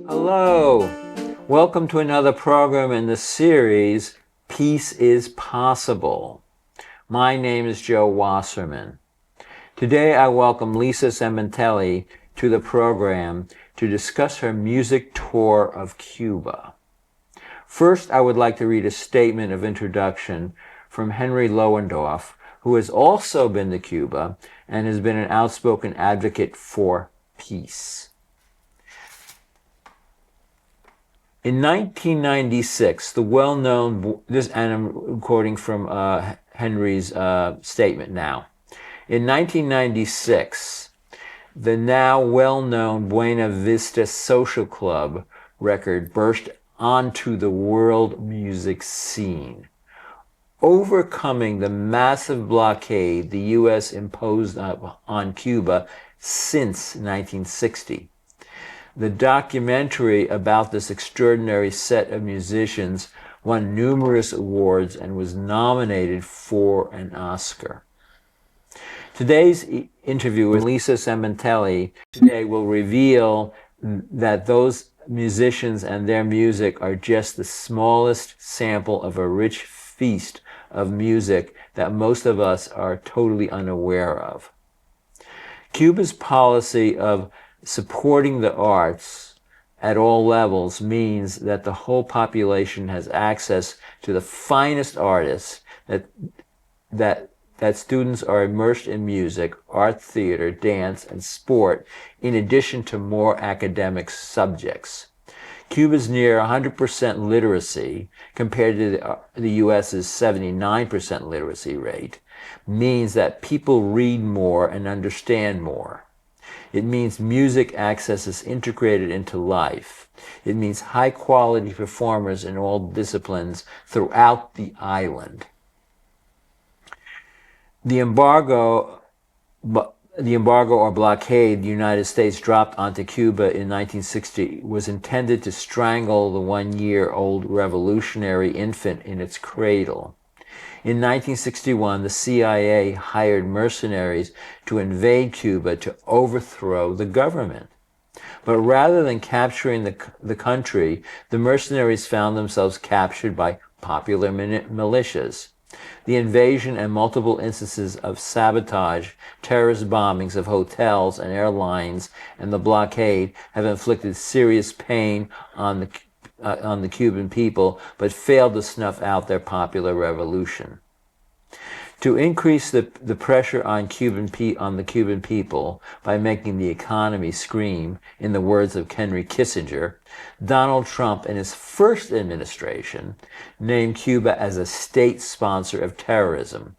Hello, welcome to another program in the series, Peace is Possible. My name is Joe Wasserman. Today I welcome Lisa Sementilli to the program to discuss her music tour of Cuba. First, I would like to read a statement of introduction from Henry Lowendoff, who has also been to Cuba and has been an outspoken advocate for peace. In 1996, the well-known, and I'm quoting from Henry's statement now. In 1996, the now well-known Buena Vista Social Club record burst onto the world music scene, overcoming the massive blockade the U.S. imposed on Cuba since 1960. The documentary about this extraordinary set of musicians won numerous awards and was nominated for an Oscar. Today's interview with Lisa Sementilli today will reveal that those musicians and their music are just the smallest sample of a rich feast of music that most of us are totally unaware of. Cuba's policy of supporting the arts at all levels means that the whole population has access to the finest artists, that students are immersed in music, art, theater, dance, and sport, in addition to more academic subjects. Cuba's near 100% literacy, compared to the U.S.'s 79% literacy rate, means that people read more and understand more. It means music access is integrated into life. It means high-quality performers in all disciplines throughout the island. The embargo or blockade the United States dropped onto Cuba in 1960 was intended to strangle the one-year-old revolutionary infant in its cradle. In 1961, the CIA hired mercenaries to invade Cuba to overthrow the government. But rather than capturing the country, the mercenaries found themselves captured by popular militias. The invasion and multiple instances of sabotage, terrorist bombings of hotels and airlines, and the blockade have inflicted serious pain on the Cuban people, but failed to snuff out their popular revolution. To increase the pressure on the Cuban people by making the economy scream, in the words of Henry Kissinger, Donald Trump in his first administration named Cuba as a state sponsor of terrorism,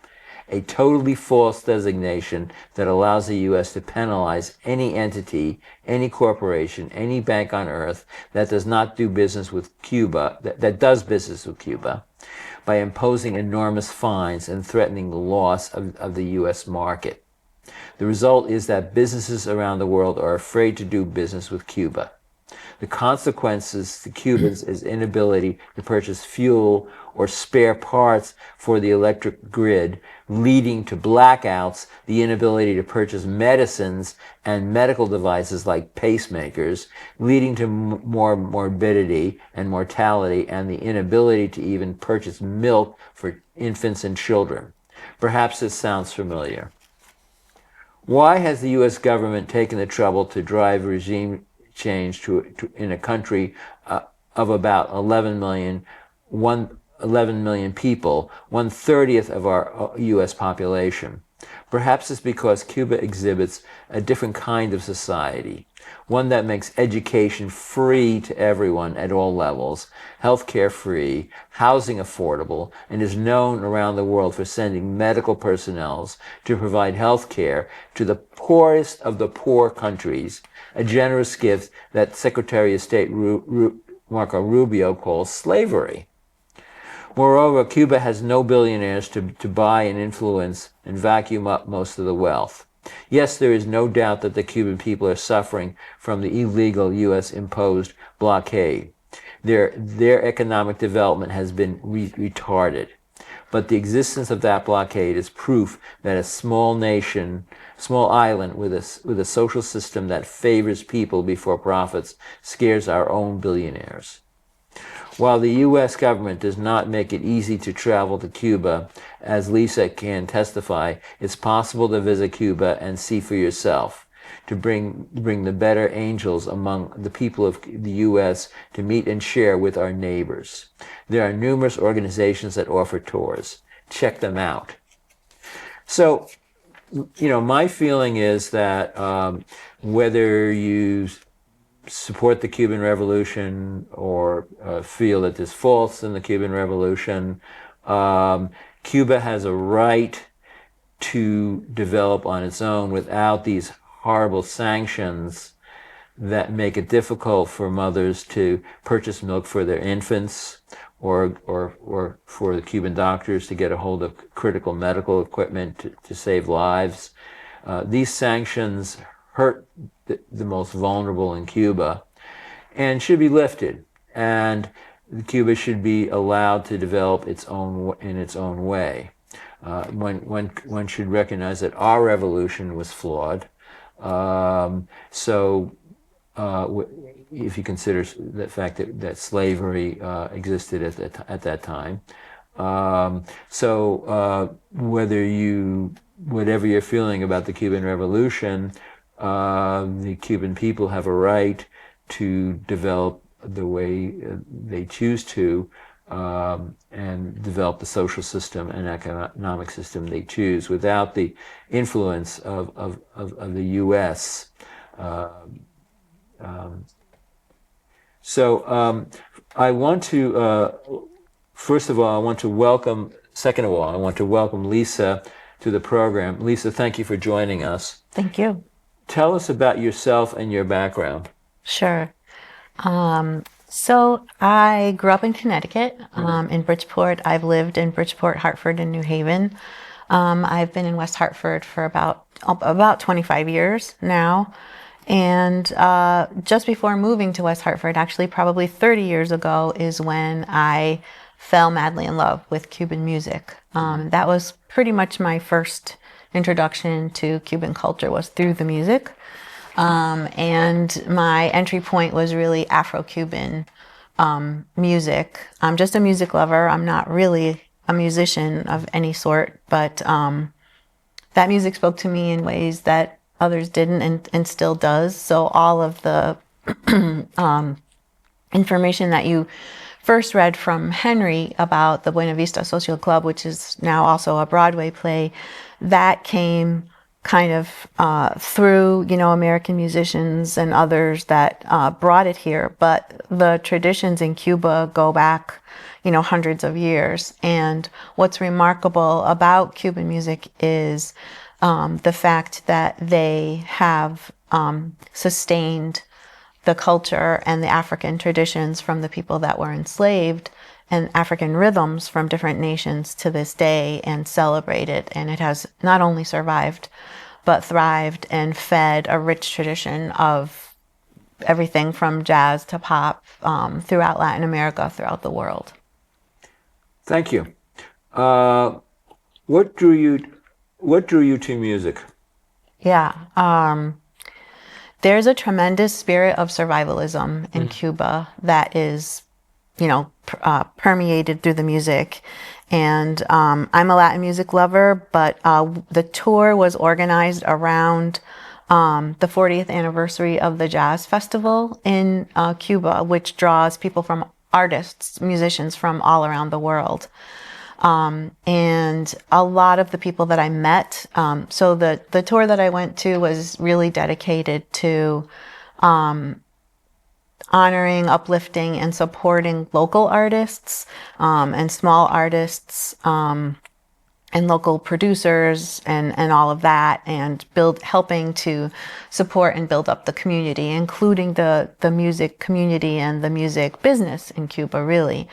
a totally false designation that allows the U.S. to penalize any entity, any corporation, any bank on earth that does not do business with Cuba, that does business with Cuba, by imposing enormous fines and threatening the loss of the U.S. market. The result is that businesses around the world are afraid to do business with Cuba. The consequences to Cubans is inability to purchase fuel or spare parts for the electric grid, leading to blackouts, the inability to purchase medicines and medical devices like pacemakers, leading to more morbidity and mortality, and the inability to even purchase milk for infants and children. Perhaps this sounds familiar. Why has the U.S. government taken the trouble to drive regime change in a country of about 11 million people, 1/30th of our U.S. population? Perhaps it's because Cuba exhibits a different kind of society, one that makes education free to everyone at all levels, healthcare free, housing affordable, and is known around the world for sending medical personnel to provide healthcare to the poorest of the poor countries, a generous gift that Secretary of State Marco Rubio calls slavery. Moreover, Cuba has no billionaires to buy and influence and vacuum up most of the wealth. Yes, there is no doubt that the Cuban people are suffering from the illegal U.S.-imposed blockade. their economic development has been retarded. But the existence of that blockade is proof that a small nation, small island with a social system that favors people before profits scares our own billionaires. While the U.S. government does not make it easy to travel to Cuba, as Lisa can testify, it's possible to visit Cuba and see for yourself, to bring the better angels among the people of the U.S. to meet and share with our neighbors. There are numerous organizations that offer tours. Check them out. So, my feeling is that whether you support the Cuban Revolution or feel that there's faults in the Cuban Revolution, Cuba has a right to develop on its own without these horrible sanctions that make it difficult for mothers to purchase milk for their infants, or for the Cuban doctors to get a hold of critical medical equipment to save lives. These sanctions hurt the most vulnerable in Cuba and should be lifted. And Cuba should be allowed to develop in its own way. One should recognize that our revolution was flawed. If you consider the fact that slavery existed at that time. Whatever you're feeling about the Cuban Revolution, the Cuban people have a right to develop the way they choose to, and develop the social system and economic system they choose without the influence of the U.S. I want to, first of all, I want to welcome Lisa to the program. Lisa, thank you for joining us. Thank you. Tell us about yourself and your background. Sure. So I grew up in Connecticut, in Bridgeport. I've lived in Bridgeport, Hartford, and New Haven. I've been in West Hartford for about 25 years now. And just before moving to West Hartford, actually probably 30 years ago, is when I fell madly in love with Cuban music. That was pretty much my first introduction to Cuban culture, was through the music. And my entry point was really Afro-Cuban music. I'm just a music lover. I'm not really a musician of any sort, but that music spoke to me in ways that others didn't, and still does. So all of the information that you first read from Henry about the Buena Vista Social Club, which is now also a Broadway play, that came kind of through, American musicians and others that brought it here. But the traditions in Cuba go back, hundreds of years. And what's remarkable about Cuban music is the fact that they have sustained the culture and the African traditions from the people that were enslaved, and African rhythms from different nations to this day, and celebrate it. And it has not only survived, but thrived and fed a rich tradition of everything from jazz to pop throughout Latin America, throughout the world. Thank you. What drew you to music? Yeah. There's a tremendous spirit of survivalism in Cuba that is, permeated through the music. And I'm a Latin music lover, but the tour was organized around the 40th anniversary of the Jazz Festival in Cuba, which draws people musicians from all around the world. And a lot of the people that I met, so the tour that I went to was really dedicated to honoring, uplifting, and supporting local artists and small artists and local producers and all of that, and helping to support and build up the community, including the music community and the music business in Cuba, really.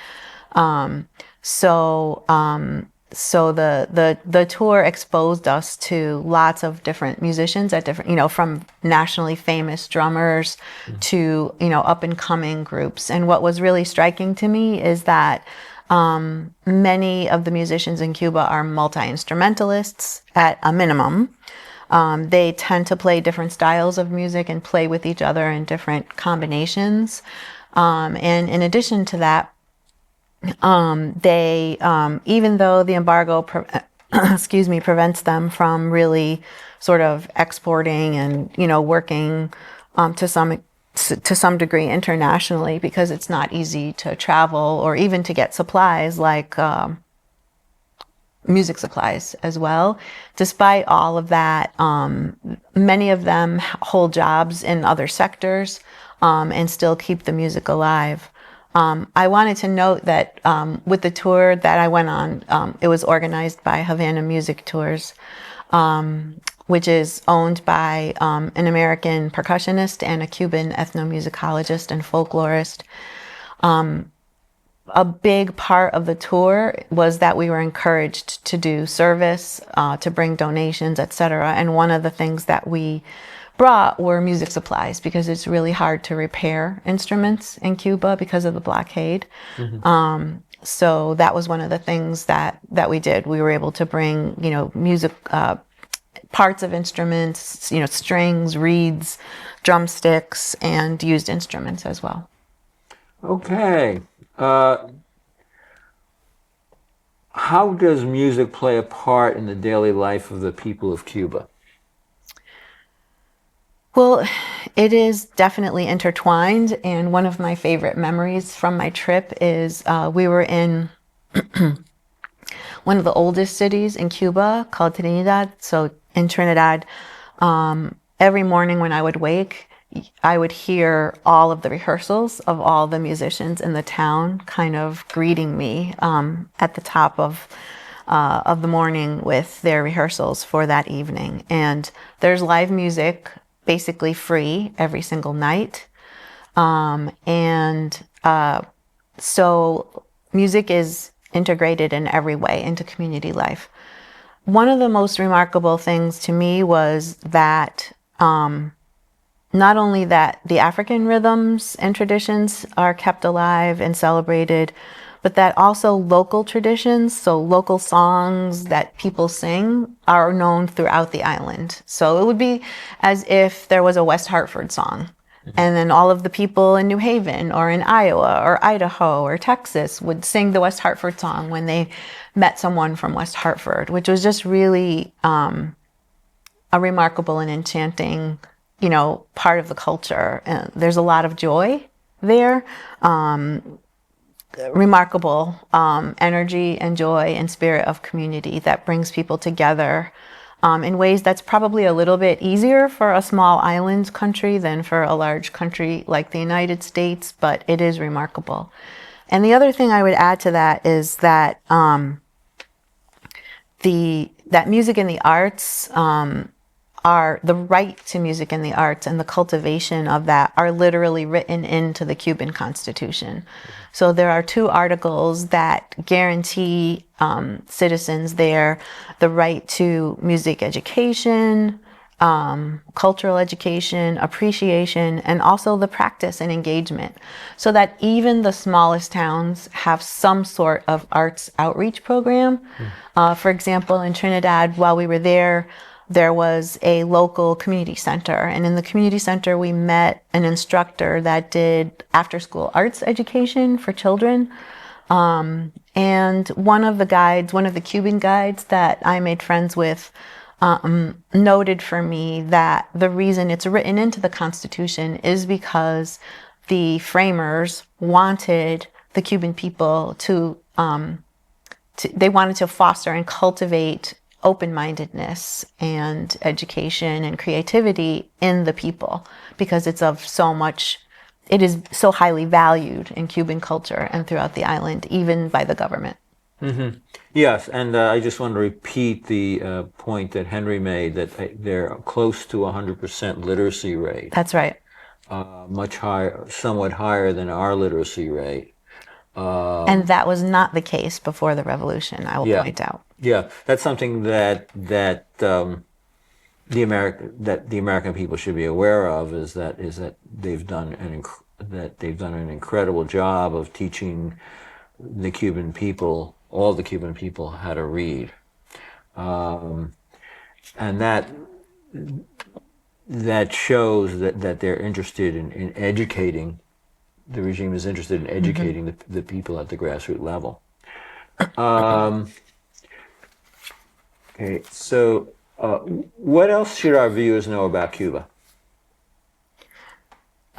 so the tour exposed us to lots of different musicians at different, from nationally famous drummers to, up and coming groups. And what was really striking to me is that many of the musicians in Cuba are multi-instrumentalists at a minimum. They tend to play different styles of music and play with each other in different combinations. And in addition to that, they, even though the embargo, prevents them from really sort of exporting and, working to some degree internationally, because it's not easy to travel or even to get supplies like music supplies as well. Despite all of that, many of them hold jobs in other sectors and still keep the music alive. I wanted to note that with the tour that I went on, it was organized by Havana Music Tours, which is owned by an American percussionist and a Cuban ethnomusicologist and folklorist. A big part of the tour was that we were encouraged to do service, to bring donations, etc. And one of the things that we brought were music supplies, because it's really hard to repair instruments in Cuba because of the blockade. So that was one of the things that we did. We were able to bring, music, parts of instruments, strings, reeds, drumsticks, and used instruments as well. Okay. How does music play a part in the daily life of the people of Cuba? Well, it is definitely intertwined, and one of my favorite memories from my trip is we were in one of the oldest cities in Cuba called Trinidad. So in Trinidad, every morning when I would wake, I would hear all of the rehearsals of all the musicians in the town kind of greeting me at the top of the morning with their rehearsals for that evening. And there's live music, basically free every single night. So music is integrated in every way into community life. One of the most remarkable things to me was that not only that the African rhythms and traditions are kept alive and celebrated, but that also local traditions, so local songs that people sing, are known throughout the island. So it would be as if there was a West Hartford song, and then all of the people in New Haven or in Iowa or Idaho or Texas would sing the West Hartford song when they met someone from West Hartford, which was just really a remarkable and enchanting, part of the culture. And there's a lot of joy there. Remarkable energy and joy and spirit of community that brings people together in ways that's probably a little bit easier for a small island country than for a large country like the United States, but it is remarkable. And the other thing I would add to that is that that music and the arts are the right to music and the arts and the cultivation of that are literally written into the Cuban Constitution. So there are 2 articles that guarantee citizens there the right to music education, cultural education, appreciation, and also the practice and engagement, so that even the smallest towns have some sort of arts outreach program. For example, in Trinidad, while we were there was a local community center. And in the community center, we met an instructor that did after-school arts education for children. And one of the Cuban guides that I made friends with, noted for me that the reason it's written into the Constitution is because the framers wanted the Cuban people they wanted to foster and cultivate open-mindedness and education and creativity in the people, because it is so highly valued in Cuban culture and throughout the island, even by the government. Mm-hmm. Yes, and I just want to repeat the point that Henry made, that they're close to 100% literacy rate. That's right. Much higher, somewhat higher than our literacy rate. And that was not the case before the revolution, I will Yeah, point out. yeah, that's something that the American people should be aware of is that they've done an incredible job of teaching the Cuban people, all the Cuban people, how to read, and that shows that they're interested in educating. The regime is interested in Hmm. educating the people at the grassroots level. Okay, so what else should our viewers know about Cuba?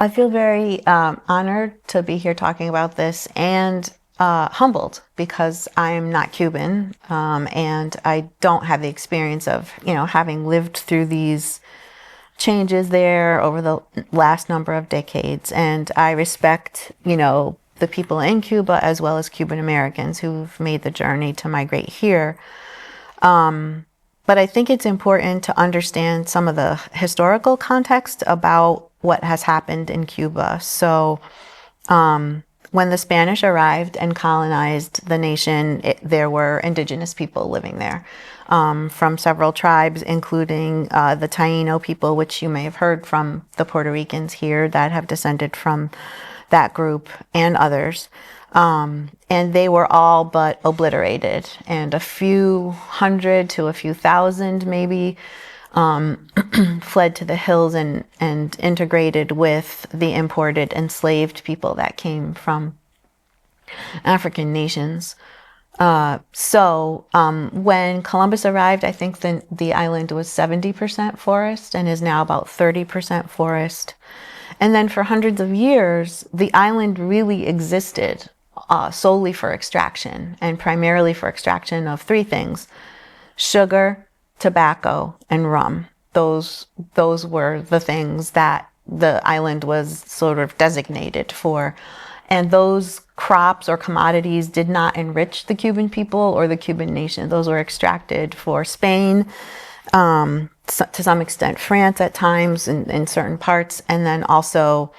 I feel very honored to be here talking about this and humbled because I'm not Cuban and I don't have the experience of, having lived through these changes there over the last number of decades. And I respect, the people in Cuba as well as Cuban Americans who've made the journey to migrate here. But I think it's important to understand some of the historical context about what has happened in Cuba. So, when the Spanish arrived and colonized the nation, there were indigenous people living there from several tribes, including the Taino people, which you may have heard from the Puerto Ricans here that have descended from that group and others. And they were all but obliterated, and a few hundred to a few thousand maybe fled to the hills and integrated with the imported enslaved people that came from African nations. When Columbus arrived, I think the island was 70% forest and is now about 30% forest. And then for hundreds of years, the island really existed solely for extraction, and primarily for extraction of three things: sugar, tobacco, and rum. Those were the things that the island was sort of designated for. And those crops or commodities did not enrich the Cuban people or the Cuban nation. Those were extracted for Spain, to some extent France at times in certain parts, and then also,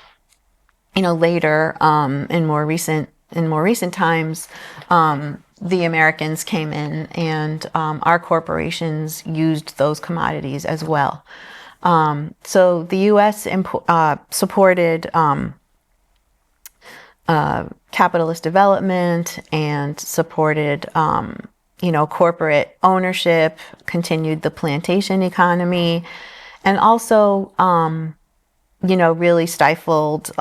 later, in more recent times, the Americans came in, and our corporations used those commodities as well. So the U.S. supported capitalist development and supported, corporate ownership, continued the plantation economy, and also, really stifled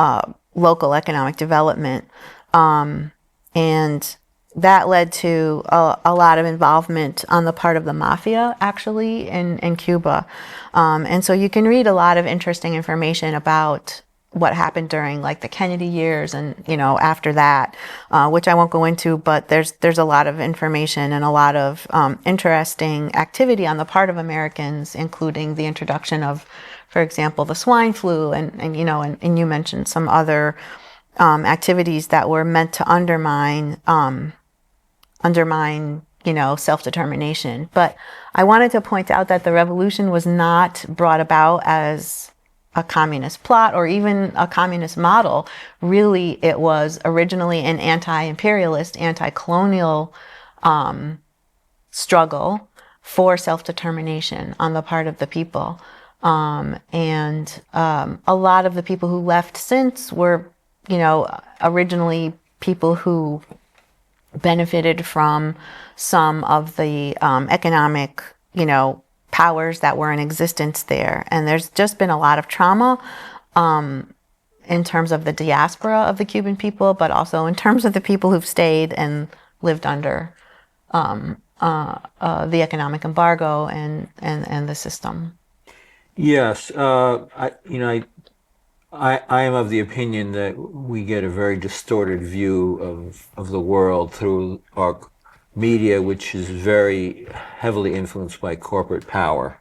local economic development. And that led to a lot of involvement on the part of the mafia, actually, in Cuba. And so you can read a lot of interesting information about what happened during like the Kennedy years and, after that, which I won't go into, but there's a lot of information and a lot of interesting activity on the part of Americans, including the introduction of, for example, the swine flu, and you mentioned some other activities that were meant to undermine self-determination. But I wanted to point out that the revolution was not brought about as a communist plot or even a communist model. Really, it was originally an anti-imperialist, anti-colonial struggle for self-determination on the part of the people. And a lot of the people who left since were, originally people who benefited from some of the economic, powers that were in existence there. And there's just been a lot of trauma in terms of the diaspora of the Cuban people, but also in terms of the people who've stayed and lived under the economic embargo and the system. Yes, I am of the opinion that we get a very distorted view of the world through our media, which is very heavily influenced by corporate power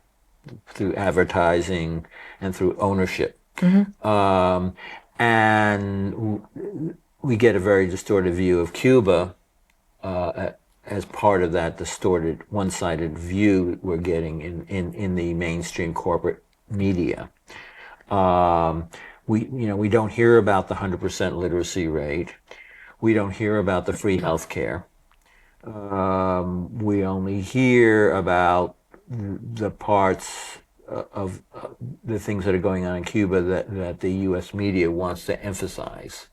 through advertising and through ownership. Um, and we get a very distorted view of Cuba as part of that distorted, one-sided view we're getting in the mainstream corporate media. Um, we don't hear about the 100% literacy rate. We don't hear about the free health care. We only hear about the parts of the things that are going on in Cuba that the U.S. media wants to emphasize.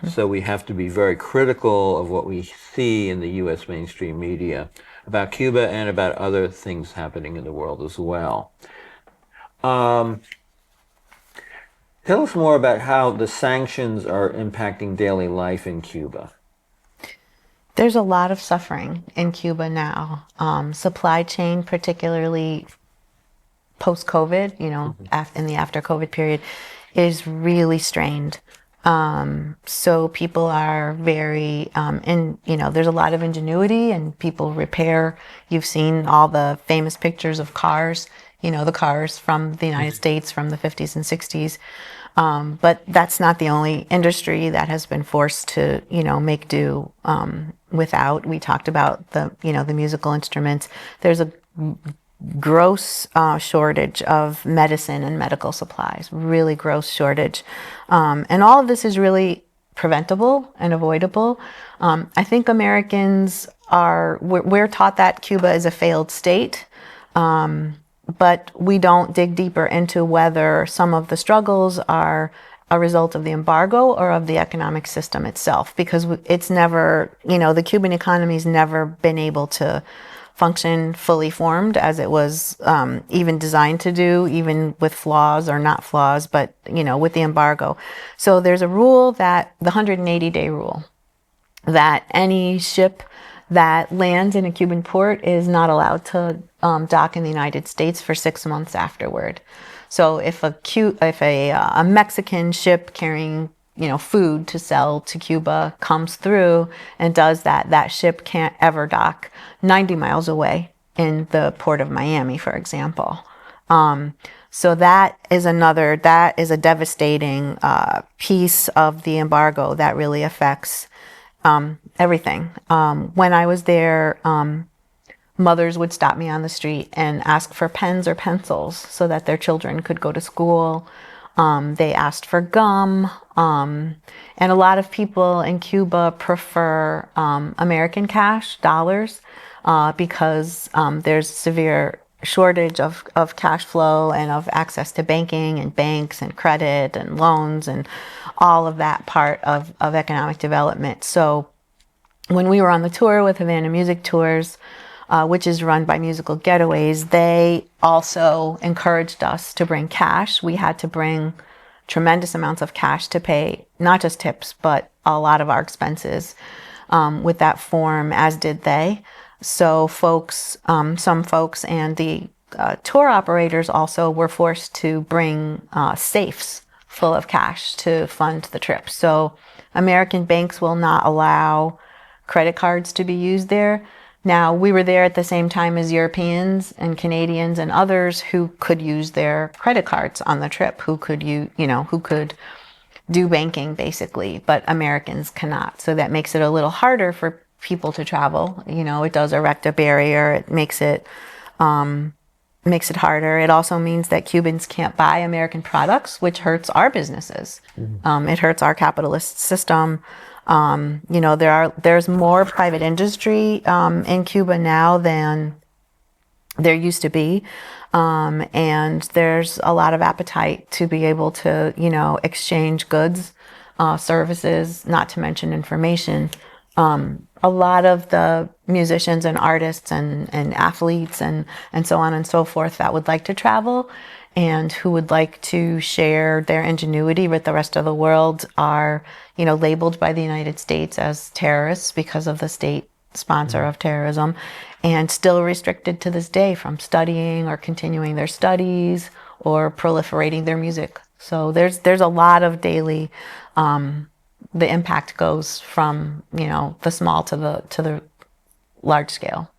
So we have to be very critical of what we see in the U.S. mainstream media about Cuba and about other things happening in the world as well. Tell us more about how the sanctions are impacting daily life in Cuba. There's a lot of suffering in Cuba now. Supply chain, particularly post-COVID, in the after-COVID period, is really strained. So people are very, there's a lot of ingenuity and people repair. You've seen all the famous pictures of cars, the cars from the United States from the 50s and 60s. But that's not the only industry that has been forced to, make do without. We talked about the musical instruments. There's a gross shortage of medicine and medical supplies, really gross shortage. And all of this is really preventable and avoidable. I think Americans we're taught that Cuba is a failed state. But we don't dig deeper into whether some of the struggles are a result of the embargo or of the economic system itself, because it's never, the Cuban economy's never been able to function fully formed as it was even designed to do, even with flaws or not flaws, but, with the embargo. So there's a rule, that the 180-day rule, that any ship that lands in a Cuban port is not allowed to dock in the United States for 6 months afterward. So if a Mexican ship carrying food to sell to Cuba comes through and does that, that ship can't ever dock 90 miles away in the port of Miami, for example. So that is a devastating piece of the embargo that really affects everything. When I was there, mothers would stop me on the street and ask for pens or pencils so that their children could go to school. They asked for gum. And a lot of people in Cuba prefer American cash, dollars, because there's severe shortage of cash flow and of access to banking and banks and credit and loans and all of that part of economic development. So when we were on the tour with Havana Music Tours, which is run by Musical Getaways, they also encouraged us to bring cash. We had to bring tremendous amounts of cash to pay not just tips, but a lot of our expenses with that form, as did they. So some folks and the tour operators also were forced to bring safes full of cash to fund the trip. So American banks will not allow credit cards to be used there. Now, we were there at the same time as Europeans and Canadians and others who could use their credit cards on the trip, who could do banking basically, but Americans cannot. So that makes it a little harder for people to travel. It does erect a barrier. It makes it harder. It also means that Cubans can't buy American products, which hurts our businesses. It hurts our capitalist system. There's more private industry in Cuba now than there used to be. And there's a lot of appetite to be able to, exchange goods, services, not to mention information. A lot of the musicians and artists and athletes and so on and so forth that would like to travel and who would like to share their ingenuity with the rest of the world are, labeled by the United States as terrorists because of the state sponsor of terrorism, and still restricted to this day from studying or continuing their studies or proliferating their music. So there's a lot of daily, the impact goes from, the small to the large scale.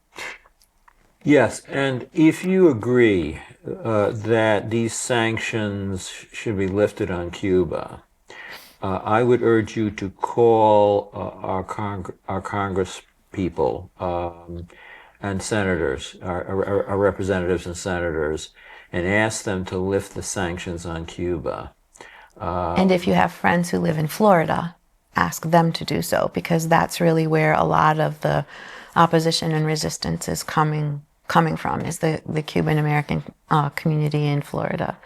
Yes, and if you agree that these sanctions should be lifted on Cuba, I would urge you to call our Congress people and senators, our representatives and senators, and ask them to lift the sanctions on Cuba. And if you have friends who live in Florida, ask them to do so, because that's really where a lot of the opposition and resistance is coming from, is the Cuban American community in Florida.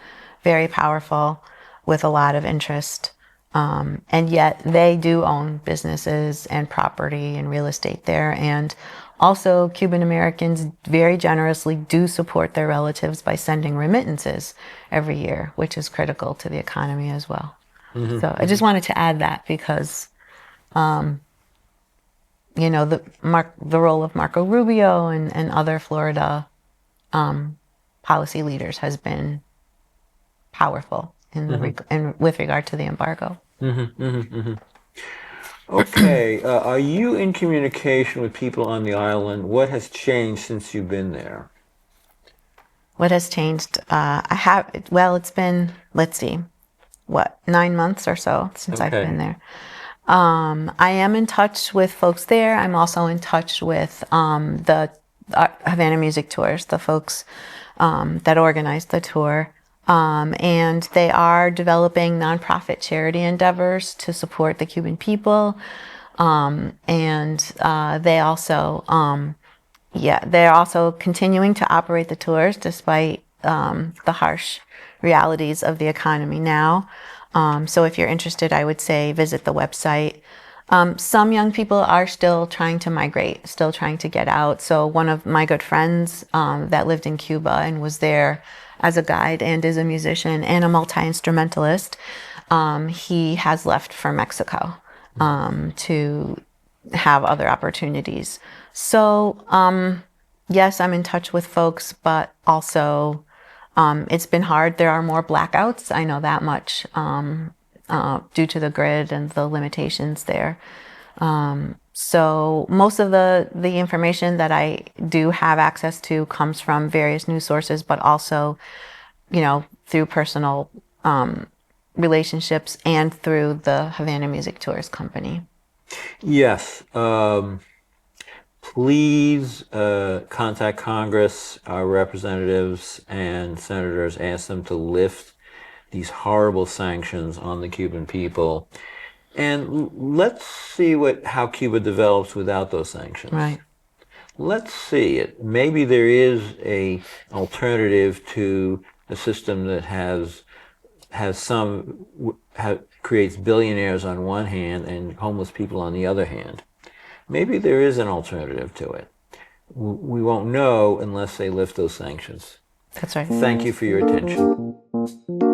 Very powerful, with a lot of interest. And yet they do own businesses and property and real estate there. And also, Cuban Americans very generously do support their relatives by sending remittances every year, which is critical to the economy as well. So I just wanted to add that, because the role of Marco Rubio and other Florida policy leaders has been powerful with regard to the embargo. Okay, are you in communication with people on the island? What has changed since you've been there? What has changed? It's been, let's see, 9 months or so since I've been there. I am in touch with folks there. I'm also in touch with the Havana Music Tours, the folks that organized the tour. And they are developing nonprofit charity endeavors to support the Cuban people. They also, they're also continuing to operate the tours despite the harsh realities of the economy now. So if you're interested, I would say visit the website. Some young people are still trying to migrate, still trying to get out. So one of my good friends that lived in Cuba and was there as a guide and is a musician and a multi-instrumentalist, he has left for Mexico to have other opportunities. So yes, I'm in touch with folks, but also it's been hard. There are more blackouts. I know that much due to the grid and the limitations there. So most of the information that I do have access to comes from various news sources, but also, through personal relationships and through the Havana Music Tours company. Yes. Please contact Congress, our representatives and senators, ask them to lift these horrible sanctions on the Cuban people. And let's see how Cuba develops without those sanctions. Right. Let's see it. Maybe there is an alternative to a system that creates billionaires on one hand and homeless people on the other hand. Maybe there is an alternative to it. We won't know unless they lift those sanctions. That's right. Thank you for your attention.